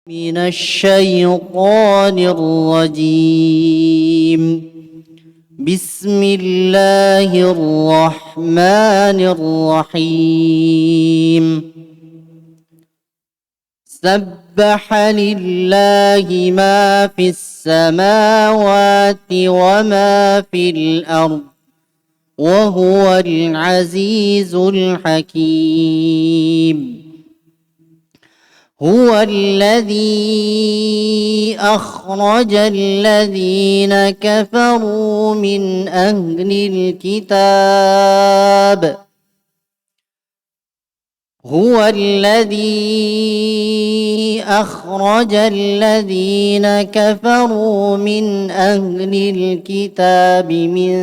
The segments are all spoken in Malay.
من الشيطان الرجيم. بسم الله الرحمن الرحيم. سبح لله ما في السماوات وما في الأرض وهو العزيز الحكيم. هو الذي أخرج الذين كفروا من أهل الكتاب هو الذي أخرج الذين كفروا من أهل الكتاب من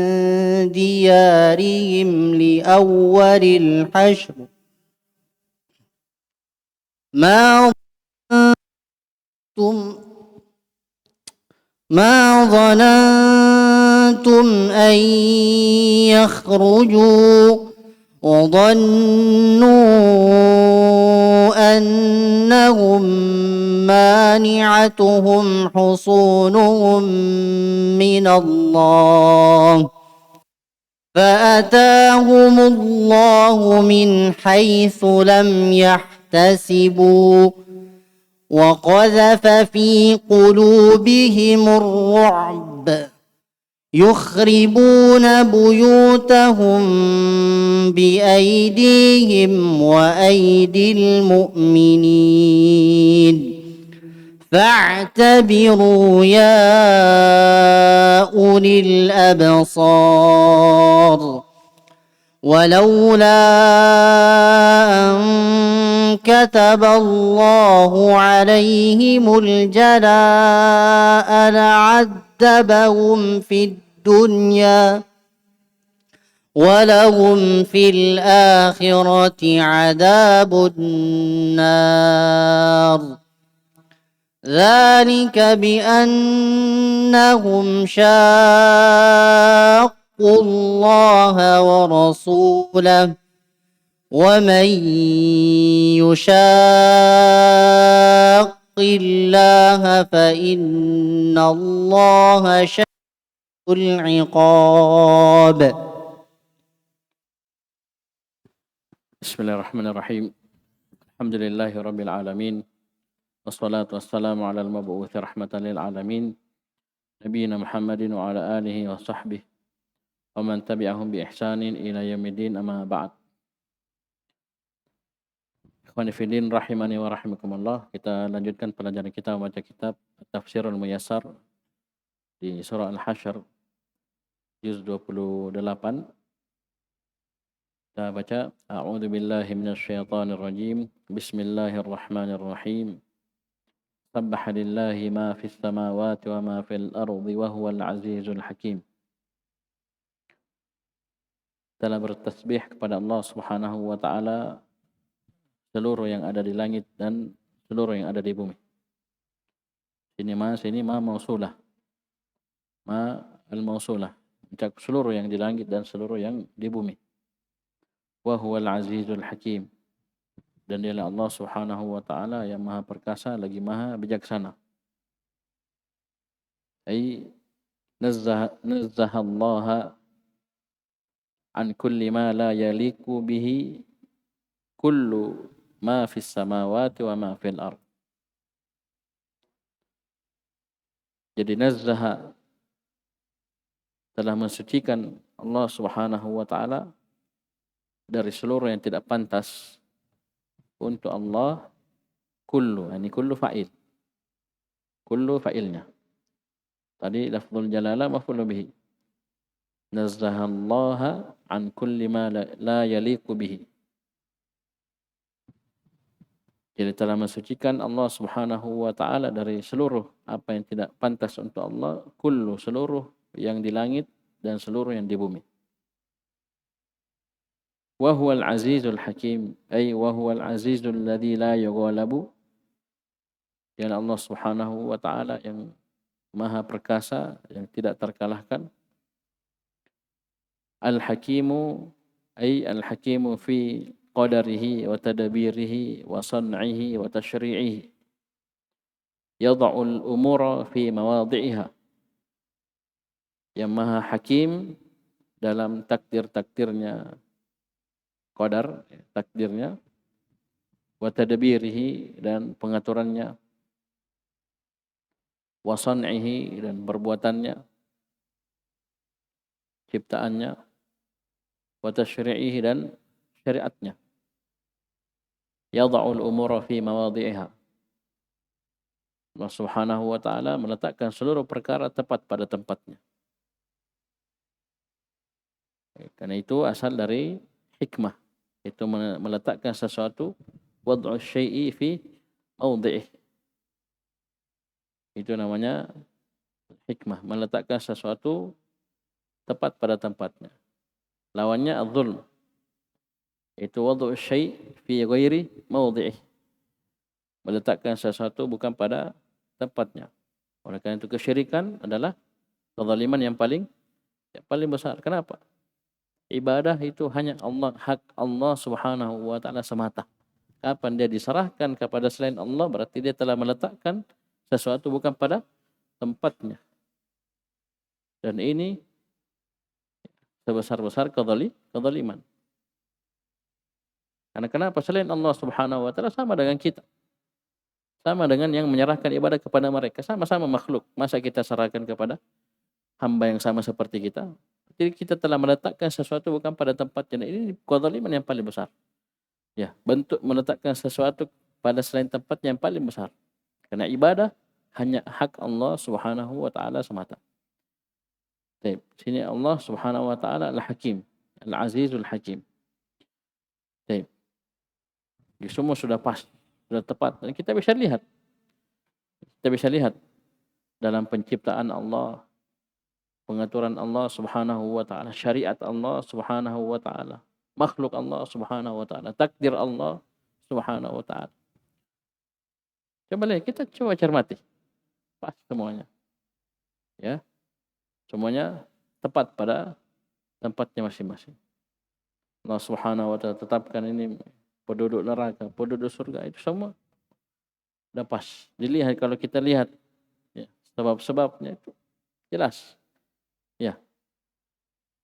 ديارهم لأول الحشر ما ظننتم أن يخرجوا وظنوا أنهم مانعتهم حصونهم من الله فأتاهم الله من حيث لم يحتسبوا وقذف في قلوبهم الرعب يخربون بيوتهم بأيديهم وأيدي المؤمنين فاعتبروا يا أولي الأبصار. ولولا أن كتب الله عليهم الجلاء لعذبهم في الدنيا ولهم في الآخرة عذاب النار. ذلك بأنهم شاقوا الله ورسوله ومن يشاق الله فإن الله شديد العقاب. بسم الله الرحمن الرحيم. الحمد لله رب العالمين والصلاة والسلام على المبعوث رحمة للعالمين نبينا محمد وعلى آله وصحبه ومن تبعهم بإحسان إلى يوم الدين أما بعد. Ikhwani fillah rahimani wa rahimakumullah. Kita lanjutkan pelajaran kita membaca kitab Tafsirul Muyassar di surah Al-Hasyr juz 28. Kita baca A'udzu billahi minasyaitonir rajim. Bismillahirrahmanirrahim. Sabbaha lillahi ma fis samawati wa ma fil ardi wa huwal azizul hakim. Telah bertasbih kepada Allah Subhanahu wa taala seluruh yang ada di langit dan seluruh yang ada di bumi. Sini ma mausulah. Ma al-mausulah. Mencakup seluruh yang di langit dan seluruh yang di bumi. Wa huwal azizul hakim. Dan dialah Allah Subhanahu wa taala yang maha perkasa lagi maha bijaksana. Ai nazzaha Allah an kulli ma la yaliku bihi kullu ma fis samawati wa ma fil ard. Jadi nazzaha telah mensucikan Allah Subhanahu wa taala dari seluruh yang tidak pantas untuk Allah. Kullu, ini kullu fa'il. Kullu fa'ilnya. Tadi lafzul jalalah maf'ul bihi. Nazzaha Allah an kulli ma la yaliku bihi. Jadi telah mensucikan Allah Subhanahu wa taala dari seluruh apa yang tidak pantas untuk Allah, kullu seluruh yang di langit dan seluruh yang di bumi. Wa huwal azizul hakim, ay wa huwal azizul ladzi la yughalabu. Dialah Allah Subhanahu wa taala yang maha perkasa, yang tidak terkalahkan. Al-hakimu ay al-hakimu fi qadarihi wa tadbirihi wa san'ihi wa tashri'ihi. yad'ul umura fi mawadhi'iha, yang maha hakim dalam takdir-takdirnya, qadar, takdirnya, wa tadbirihi, dan pengaturannya, wa san'ihi, dan perbuatannya, ciptaannya, wa tasyri'ihi, dan syariatnya. Yad'ul umura fi mawadhi'iha. Allah Subhanahu wa taala meletakkan seluruh perkara tepat pada tempatnya. Karena itu asal dari hikmah. Itu meletakkan sesuatu, wad'u syai'i fi mawdhi'ih. Itu namanya hikmah, meletakkan sesuatu tepat pada tempatnya. Lawannya az-zulm. Itu wad'u syai' fi ghairi mawdhi'ih. Meletakkan sesuatu bukan pada tempatnya. Oleh karena itu kesyirikan adalah kezaliman yang paling besar. Kenapa? Ibadah itu hanya Allah, hak Allah Subhanahu wa taala semata. Kapan dia diserahkan kepada selain Allah, berarti dia telah meletakkan sesuatu bukan pada tempatnya. Dan ini sebesar-besar kezaliman. Karena kenapa? Selain Allah Subhanahu wa taala sama dengan kita. Sama dengan yang menyerahkan ibadah kepada mereka, sama-sama makhluk. Masa kita serahkan kepada hamba yang sama seperti kita? Jadi kita telah meletakkan sesuatu bukan pada tempatnya. Ini kezaliman yang paling besar. Ya, bentuk meletakkan sesuatu pada selain tempatnya yang paling besar. Karena ibadah hanya hak Allah Subhanahu wa taala semata. Baik, sini Allah Subhanahu wa taala Al-Hakim, Al-Azizul Hakim. Baik. Semua sudah pas, sudah tepat, dan kita bisa lihat. Kita bisa lihat dalam penciptaan Allah, pengaturan Allah Subhanahu wa taala, syariat Allah Subhanahu wa taala, makhluk Allah Subhanahu wa taala, takdir Allah Subhanahu wa taala. Coba lihat, kita coba cermati. Pas semuanya. Ya. Semuanya tepat pada tempatnya masing-masing. Allah Subhanahu wa taala tetapkan ini penduduk neraka, penduduk surga, itu semua sudah pas. Dilihat, kalau kita lihat ya, sebab-sebabnya itu jelas. Ya.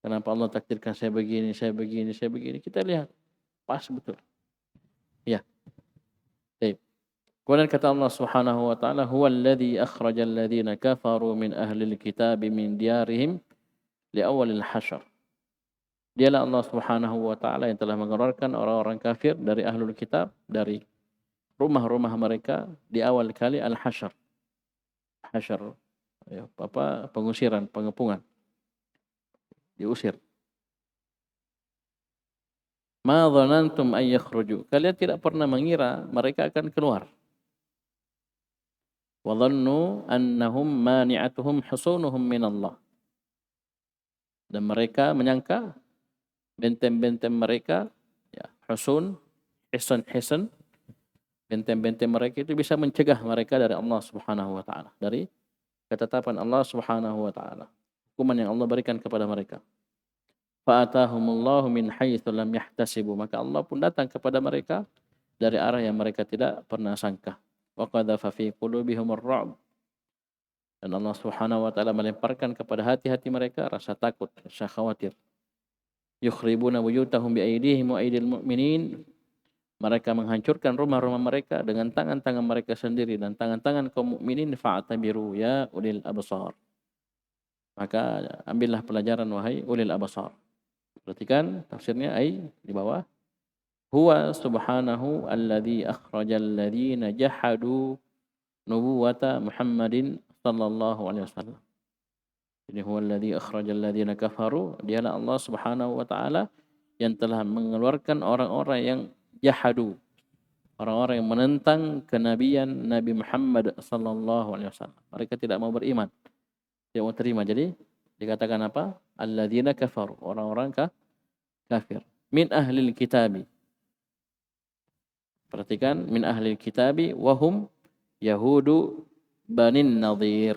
Kenapa Allah takdirkan saya begini, saya begini, saya begini. Kita lihat. Pas betul. Ya. Baik. Kemudian kata Allah Subhanahu wa taala, "Huwallazi akhrajal ladzina kafaru min ahlil kitabi min diyarihim li awwalil hasyr." Dialah Allah Subhanahu wa taala yang telah mengeluarkan orang-orang kafir dari ahlul kitab dari rumah-rumah mereka di awal kali al-hasyr. Hasyr. Ya, pengusiran, pengepungan. Diusir. Ma dhanantum ay yakhruju. Kalian tidak pernah mengira mereka akan keluar. Wa dhannu annahum mani'atuhum husunuhum min Allah. Dan mereka menyangka benteng-benteng mereka, ya, husun, hisan, benteng-benteng mereka itu bisa mencegah mereka dari Allah Subhanahu wa taala, dari ketetapan Allah Subhanahu wa taala, hukuman yang Allah berikan kepada mereka. Fa'atahumullahu min haitsu lam yahtasibu, maka Allah pun datang kepada mereka dari arah yang mereka tidak pernah sangka. Wa qadhafa fi qulubihimur ru'b, dan Allah Subhanahu wa taala melemparkan kepada hati-hati mereka rasa takut, rasa khawatir. Yukhribuna buyutahum bi aydihim wa aydil mu'minin, mereka menghancurkan rumah-rumah mereka dengan tangan-tangan mereka sendiri dan tangan-tangan kaum mukminin. Fa'tabiru ya ulil absar, maka ambillah pelajaran wahai ulil absar. Perhatikan tafsirnya, di bawah. Huwa subhanahu alladhi akhrajal ladzina jahadu nubuwata Muhammadin sallallahu alaihi wasallam. Jadi huwa alladhi akhrajal ladzina kafaru, dialah Allah Subhanahu wa taala yang telah mengeluarkan orang-orang yang jahadu, orang-orang yang menentang kenabian Nabi Muhammad sallallahu alaihi wasallam. Mereka tidak mau beriman, tidak mau terima. Jadi dikatakan apa? Alladzina kafaru, orang-orang kafir. Min ahlil kitabi. Perhatikan, min ahlil kitabi wahum yahudu banin nadhir.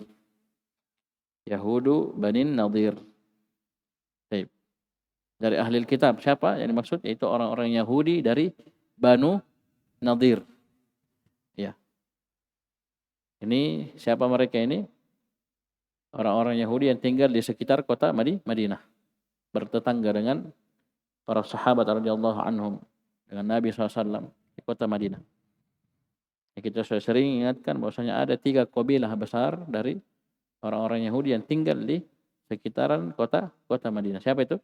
Yahudu banin nadhir. Baik. Dari ahlil kitab siapa yang dimaksud? Yaitu orang-orang Yahudi dari Banu Nadir. Ya. Ini siapa mereka ini? Orang-orang Yahudi yang tinggal di sekitar kota Madinah, bertetangga dengan para sahabat radhiyallahu anhum, dengan Nabi SAW di kota Madinah. Ya, kita sudah sering ingatkan bahwasanya ada 3 kabilah besar dari orang-orang Yahudi yang tinggal di sekitaran kota Madinah. Siapa itu?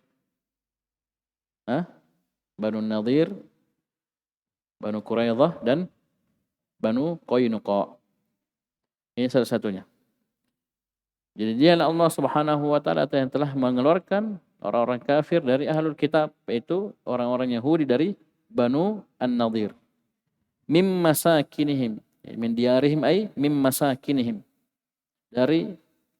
Banu Nadir, Banu Quraidah, dan Banu Qainuqa. Ini salah satunya. Jadi dialah Allah Subhanahu wa taala yang telah mengeluarkan orang-orang kafir dari ahlul kitab, yaitu orang-orang Yahudi dari Banu An-Nadir. Mim masakinihim, min diarihim ay mim masakinihim. Dari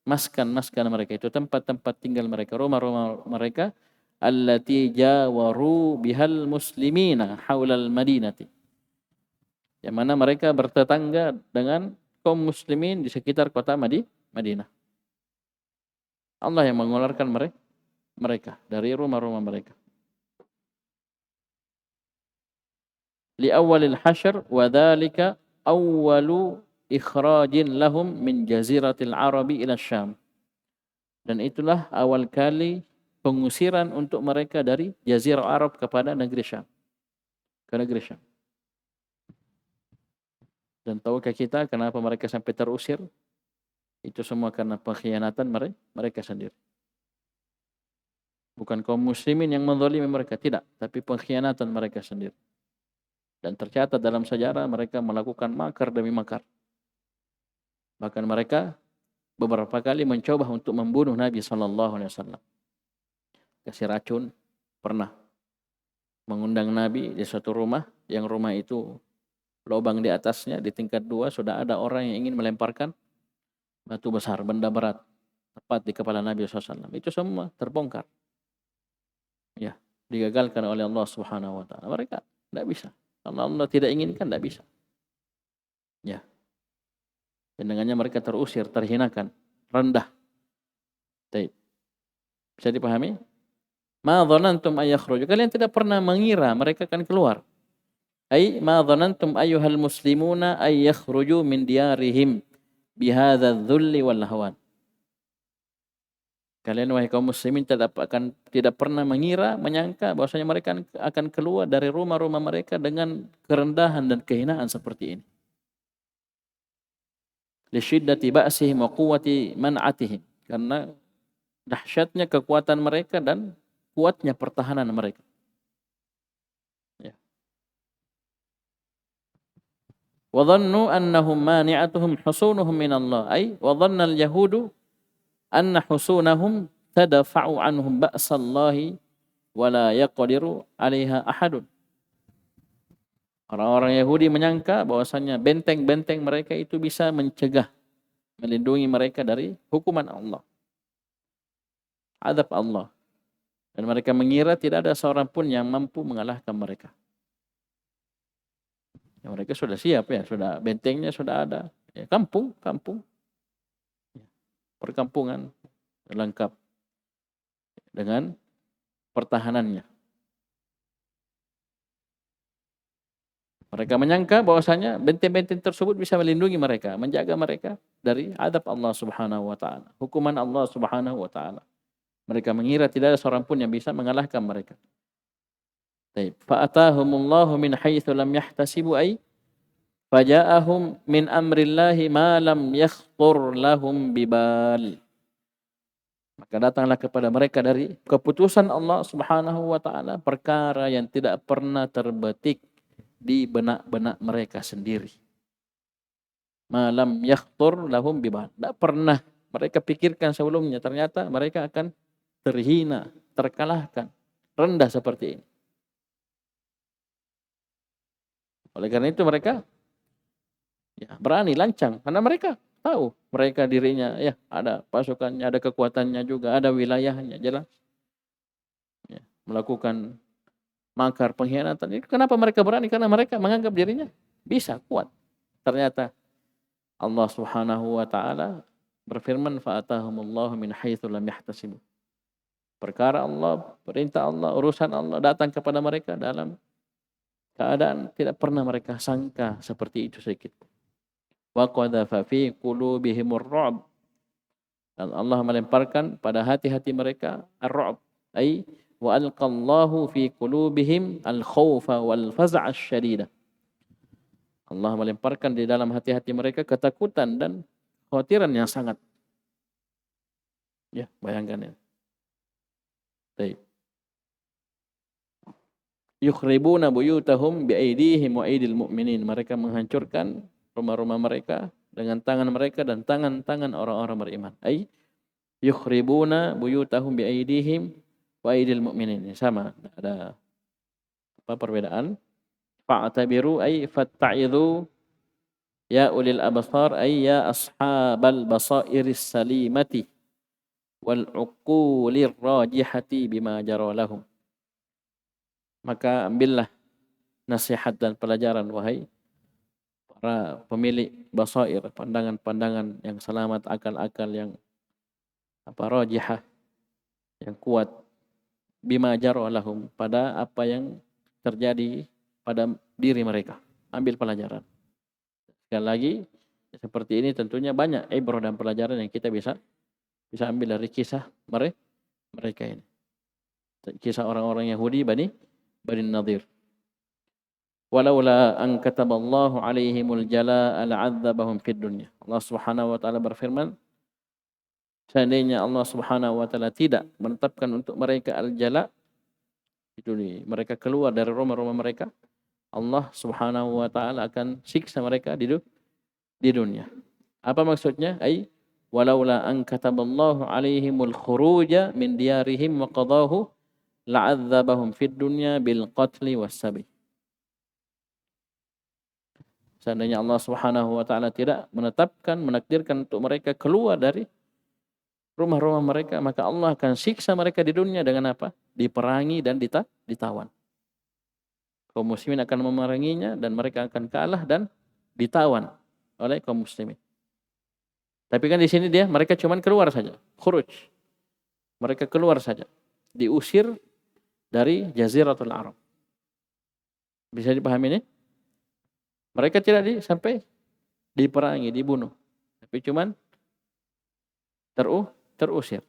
maskan-maskan mereka, itu tempat-tempat tinggal mereka, rumah-rumah mereka, allati jawaru bihal muslimina haulal madinati. Yang mana mereka bertetangga dengan kaum muslimin di sekitar kota Madinah. Allah yang mengeluarkan mereka dari rumah-rumah mereka. Li awalil hasyr wa dzalika awwalu ikhrajin lahum min jaziratil arabi ila Syam. Dan itulah awal kali pengusiran untuk mereka dari jazirah Arab kepada negeri Syam. Ke negeri Syam. Dan tahukah kita kenapa mereka sampai terusir? Itu semua karena pengkhianatan mereka sendiri. Bukan kaum muslimin yang menzalimi mereka, tidak, tapi pengkhianatan mereka sendiri. Dan tercatat dalam sejarah mereka melakukan makar demi makar. Bahkan mereka beberapa kali mencoba untuk membunuh Nabi SAW. Kasih racun, pernah mengundang Nabi di suatu rumah, yang rumah itu lubang di atasnya, di tingkat 2 sudah ada orang yang ingin melemparkan batu besar, benda berat, tepat di kepala Nabi SAW. Itu semua terbongkar. Ya, digagalkan oleh Allah Subhanahu wa taala. Mereka tidak bisa. Kalau Allah tidak inginkan, tidak bisa. Ya. Dan dengannya mereka terusir, terhinakan, rendah. Baik. Bisa dipahami? Ma dhanantum ayakhruju. Kalian tidak pernah mengira mereka akan keluar. Ai ma dhanantum ayyuhal muslimuna ayakhruju min diyarihim bihadza dzulli wal hawan. Kalian wahai kaum muslimin tidak pernah mengira, menyangka bahwasanya mereka akan keluar dari rumah-rumah mereka dengan kerendahan dan kehinaan seperti ini. Li syiddati ba'sihim wa quwwati man'atihim. Karena dahsyatnya kekuatan mereka dan kuatnya pertahanan mereka. Ya. Wa dhannu annahum mani'atuhum husunuhum min Allah. Ay wa dhanna al-yahudu anna husunahum tadafa'u anhum ba'sallahi wa la yaqdiru 'alaiha ahadun. Orang-orang Yahudi menyangka bahwasanya benteng-benteng mereka itu bisa mencegah, melindungi mereka dari hukuman Allah, azab Allah. Dan mereka mengira tidak ada seorang pun yang mampu mengalahkan mereka. Ya, mereka sudah siap ya, sudah bentengnya sudah ada. Ya, kampung. Perkampungan lengkap dengan pertahanannya. Mereka menyangka bahwasanya benteng-benteng tersebut bisa melindungi mereka, menjaga mereka dari azab Allah Subhanahu wa taala, hukuman Allah Subhanahu wa taala. Mereka mengira tidak ada seorang pun yang bisa mengalahkan mereka. Baik, fa atahumullahu min haitsu lam yahtasibu ay faja'ahum min amrillahi ma lam yakhtur lahum bibal. Maka datanglah kepada mereka dari keputusan Allah Subhanahu wa taala perkara yang tidak pernah terbetik di benak-benak mereka sendiri. Ma lam yakhtur lahum bibal. Tidak pernah mereka pikirkan sebelumnya, ternyata mereka akan terhina, terkalahkan, rendah seperti ini. Oleh karena itu mereka berani lancang, karena mereka tahu mereka dirinya ada pasukannya, ada kekuatannya juga, ada wilayahnya jelas. Melakukan makar pengkhianatan. Kenapa mereka berani? Karena mereka menganggap dirinya bisa, kuat. Ternyata Allah Subhanahu wa taala berfirman fa atahumullahu min haitsu lam yahtasibu. Perkara Allah, perintah Allah, urusan Allah datang kepada mereka dalam keadaan tidak pernah mereka sangka seperti itu sedikit. wa qadhafa fi qulubihimur ru'b, dan Allah melemparkan pada hati-hati mereka ar-ru'b, ay wa alqallahu fi qulubihim al-khawfa wal faz'a asy-syadida. Allah melemparkan di dalam hati-hati mereka ketakutan dan kekhawatiran yang sangat. Ya, bayangkan ya. Baik. Yukhribuna buyutahum biaidihim wa aidil mu'minin. Mereka menghancurkan rumah-rumah mereka dengan tangan mereka dan tangan-tangan orang-orang beriman. Ay yukhribuna buyutahum biaidihim wa aidil mu'minin. Sama, ada apa perbedaan? Fa'tabiru ay fatta'idhu ya ulil absar ay ya ashabal basairis salimati wal uqulir rajihati bima jara lahum. Maka ambillah nasihat dan pelajaran wahai para pemilik basair, pandangan-pandangan yang selamat, akal-akal yang rajihah, yang kuat, bima jara lahum, pada apa yang terjadi pada diri mereka. Ambil pelajaran. Sekali lagi, seperti ini tentunya banyak ibrah dan pelajaran yang kita bisa ambil dari kisah mereka ini. Kisah orang-orang Yahudi Bani Nadir. Walaula an kataballahu alaihimul jalaa la'adzabahum fid dunya. Allah Subhanahu wa taala berfirman, seandainya Allah Subhanahu wa taala tidak menetapkan untuk mereka al-jala, itu mereka keluar dari rumah-rumah mereka, Allah Subhanahu wa taala akan siksa mereka di dunia. Apa maksudnya? Ai walaula an kataballahu alaihimul khuruja min diyarihim wa qadahu la'adzabahum fid dunya bil qatli was sabi. Seandainya Allah Subhanahu wa taala tidak menakdirkan untuk mereka keluar dari rumah-rumah mereka, maka Allah akan siksa mereka di dunia dengan apa? Diperangi dan ditawan. Kaum muslimin akan memeranginya dan mereka akan kalah dan ditawan oleh kaum muslimin. Tapi kan di sini mereka cuma keluar saja, khuruj. Mereka keluar saja, diusir dari Jaziratul Arab. Bisa dipahami ini? Mereka tidak sampai diperangi, dibunuh. Tapi cuman terusir.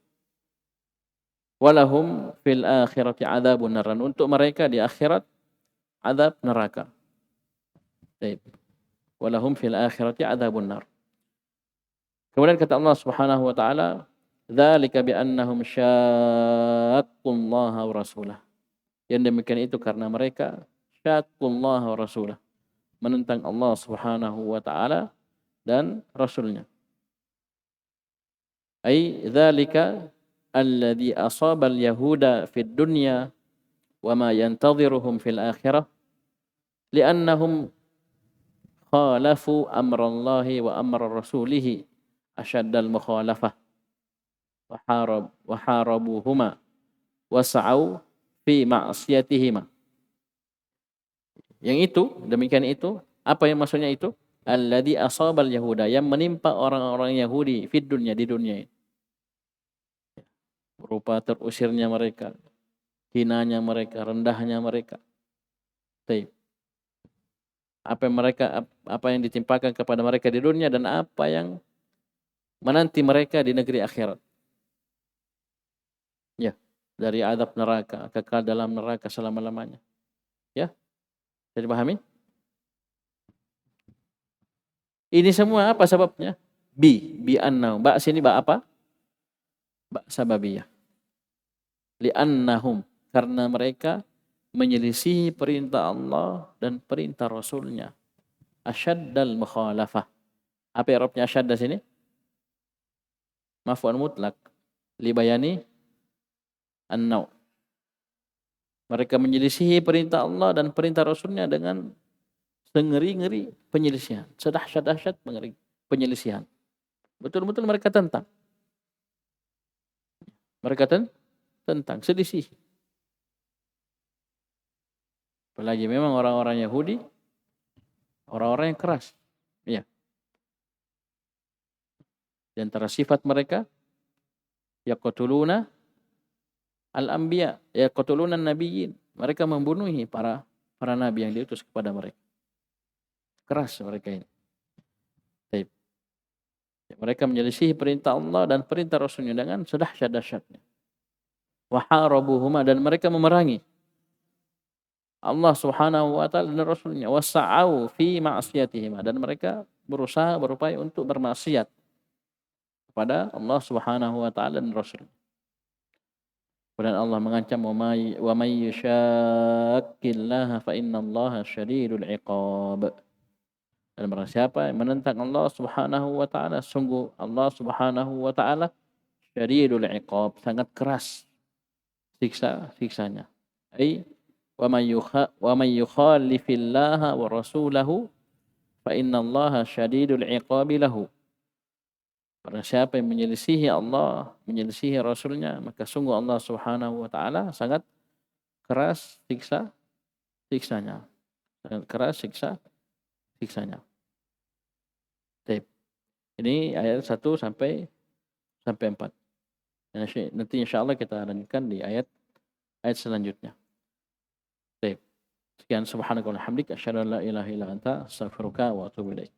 Walahum fil akhirati adzabun nar. Untuk mereka di akhirat azab neraka. Baik. Walahum fil akhirati adzabun nar. Kemudian kata Allah Subhanahu wa taala, dzalika bi annahum syaqqullaha wa rasulah. Yang demikian itu karena mereka syaqqullaha wa rasulah, menentang Allah Subhanahu wa taala dan rasulnya. Ai dzalika alladhi asaba al-yahuda fid dunya wa ma yantadhiruhum fil akhirah li'annahum khalafu amrallahi wa amra rasulih ashaddal mukhalafah wa harabuhuma wa sa'au fi ma'siyatihima. Yang itu, demikian itu, apa yang maksudnya itu? Alladzi asabal yahuda, yang menimpa orang-orang Yahudi fid dunya, di dunia ini. Berupa terusirnya mereka, hinanya mereka, rendahnya mereka. Baik. Apa yang ditimpakan kepada mereka di dunia dan apa yang menanti mereka di negeri akhirat. Ya, dari azab neraka, kekal dalam neraka selama-lamanya. Ya. Bisa dipahami? Ini semua apa sebabnya? Bi annahum. Ba sini ba apa? Ba sababiyah. Li'annahum, karena mereka menyelisihi perintah Allah dan perintah Rasulnya. Asyaddal mukhalafah. Apa i'rabnya asyadda sini? Maf'ul mutlak. Libayani an-naw'. Mereka menyelisihi perintah Allah dan perintah Rasulnya dengan sengeri-ngeri penyelisihan. Sedahsyat-dahsyat penyelisihan. Betul-betul mereka tentang. Mereka tentang, selisih. Apalagi memang orang-orang Yahudi, orang-orang yang keras. Ya. Di antara sifat mereka, yaqtuluna al-anbiya, yaqtuluna an-nabiyyin. Mereka membunuhi para nabi yang diutus kepada mereka. Keras mereka ini. Mereka menyelisihi perintah Allah dan perintah Rasulnya dengan sedahsyat-dahsyatnya. Wa harabuhuma, dan mereka memerangi Allah Subhanahu wa taala dan Rasulnya. Wasa'au fi ma'siyatihima, dan mereka berusaha berupaya untuk bermaksiat kepada Allah Subhanahu wa taala dan Rasul. Kemudian Allah mengancam wa may yushaqqillaha fa innallaha syadidul iqab. Dan barang siapa yang menentang Allah Subhanahu wa taala, sungguh Allah Subhanahu wa taala syadidul iqab, sangat keras siksanya. Ai wa may yukhalifillaha wa rasulahu fa innallaha syadidul iqabi lahu. Barang siapa yang menyelisihi Allah, menyelisihi Rasulnya, maka sungguh Allah Subhanahu wa taala sangat keras siksanya. Sangat keras siksanya. Baik. Ini ayat 1 sampai 4. Nanti insyaallah kita lanjutkan di ayat selanjutnya. Baik. Sekian subhanakallahumma hamdika asyhadu an la ilaha illa anta astaghfiruka wa atubu ilaik.